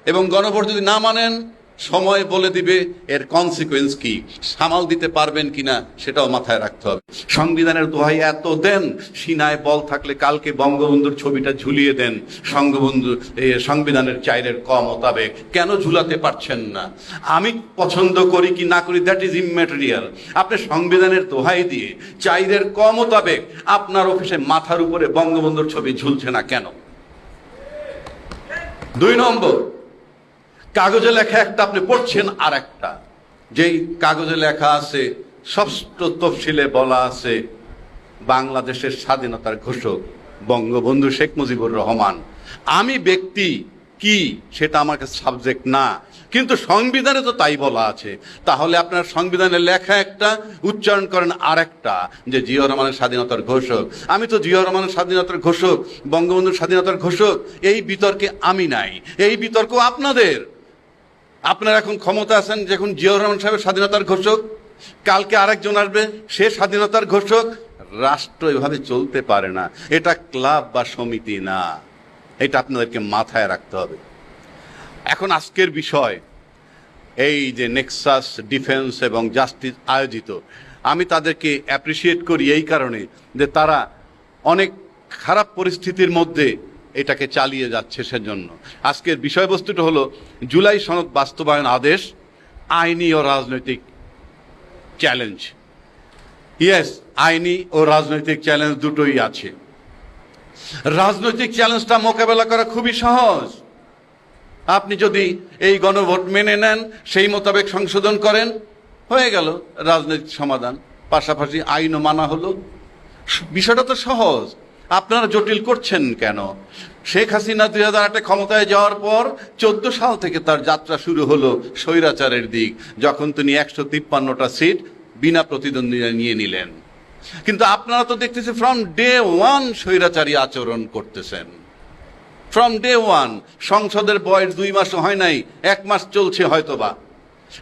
এবং গণভোট যদি না মানেন, সময় বলে দিবে এর কনসিকুয়েন্স কি, সামাল দিতে পারবেন কিনা সেটাও মাথায় রাখতে হবে। সংবিধানের দোহাই এত দেন, সিনায় বল থাকলে কালকে বঙ্গবন্ধুর ছবিটা ঝুলিয়ে দেন সংবিধানের 4-এর ক মোতাবেক। কেন ঝুলাতে পারছেন না? আমি পছন্দ করি কি না করি দ্যাট ইজ ইমম্যাটেরিয়াল। আপনি সংবিধানের দোহাই দিয়ে 4-এর ক মোতাবেক আপনার অফিসে মাথার উপরে বঙ্গবন্ধুর ছবি ঝুলছে না কেন? 2 নম্বর, কাগজে লেখা একটা, আপনি পড়ছেন আর একটা। যেই কাগজে লেখা আছে, ষষ্ঠ তফসিলে বলা আছে বাংলাদেশের স্বাধীনতার ঘোষক বঙ্গবন্ধু শেখ মুজিবুর রহমান। আমি ব্যক্তি কি সেটা আমার কাছে সাবজেক্ট না, কিন্তু সংবিধানে তো তাই বলা আছে। তাহলে আপনার সংবিধানে লেখা একটা, উচ্চারণ করেন আর একটা, যে জিয়াউর রহমানের স্বাধীনতার ঘোষক। আমি তো জিয়াউর রহমানের স্বাধীনতার ঘোষক, বঙ্গবন্ধুর স্বাধীনতার ঘোষক, এই বিতর্কে আমি নাই। এই বিতর্ক আপনাদের। আপনারা এখন ক্ষমতা আছেন, যখন জিয়াউর রহমান সাহেবের স্বাধীনতার ঘোষক, কালকে আরেকজন আসবে সে স্বাধীনতার ঘোষক। রাষ্ট্র এভাবে চলতে পারে না। এটা ক্লাব বা সমিতি না, এটা আপনাদেরকে মাথায় রাখতে হবে। এখন আজকের বিষয় এই যে নেক্সাস ডিফেন্স এবং জাস্টিস আয়োজিত, আমি তাদেরকে অ্যাপ্রিসিয়েট করি এই কারণে যে তারা অনেক খারাপ পরিস্থিতির মধ্যে এটাকে চালিয়ে যাচ্ছে। সেজন্য আজকের বিষয়বস্তুটা হলো জুলাই সনদ বাস্তবায়ন আদেশ, আইনি ও রাজনৈতিক চ্যালেঞ্জ। ইয়েস, আইনি ও রাজনৈতিক চ্যালেঞ্জ দুটোই আছে। রাজনৈতিক চ্যালেঞ্জটা মোকাবেলা করা খুবই সহজ। আপনি যদি এই গণভোট মেনে নেন, সেই মোতাবেক সংশোধন করেন, হয়ে গেল রাজনৈতিক সমাধান। পাশাপাশি আইনও মানা হলো। বিষয়টা তো সহজ, আপনারা জটিল করছেন কেন? শেখ হাসিনা 2008-এ ক্ষমতায় যাওয়ার পর 14 সাল থেকে তার যাত্রা শুরু হলো স্বৈরাচারের দিক, যখন তিনি 153টা সিট বিনা প্রতিদ্বন্দ্বিতা নিয়ে নিলেন। কিন্তু আপনারা তো দেখতেছি ফ্রম ডে 1 স্বৈরাচারী আচরণ করতেছেন। ফ্রম ডে 1 সংসদের বয়স 2 মাসও হয় নাই, 1 মাস চলছে হয়তোবা।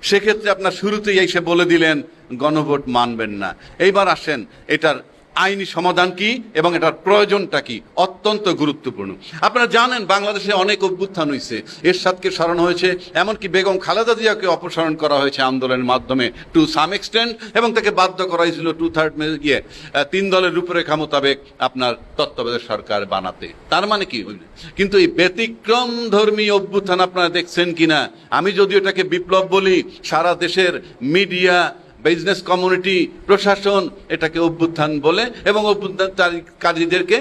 সেক্ষেত্রে আপনার শুরুতেই এসে বলে দিলেন গণভোট মানবেন না। এইবার আসেন, এটার আইনি সমাধান কি এবং এটার প্রয়োজনটা কি, অত্যন্ত গুরুত্বপূর্ণ। আপনারা জানেন বাংলাদেশে অনেক অভ্যুত্থান হয়েছে, এরশাদকে সরানো হয়েছে, এমনকি বেগম খালেদা জিয়াকে অপসারণ করা হয়েছে আন্দোলনের মাধ্যমে টু সাম এক্সটেন্ট, এবং তাকে বাধ্য করা হয়েছিল 3 দলের রূপরেখা মোতাবেক আপনার তত্ত্বাবধায়ক সরকার বানাতে। তার মানে কি হইল? কিন্তু এই ব্যতিক্রম ধর্মী অভ্যুত্থান আপনারা দেখছেন কিনা? আমি যদিও এটাকে বিপ্লব বলি, সারা দেশের মিডিয়া, বিজনেস কমিউনিটি, প্রশাসন এটাকে অভ্যুত্থান বলে এবং অভ্যুত্থানকারীদেরকে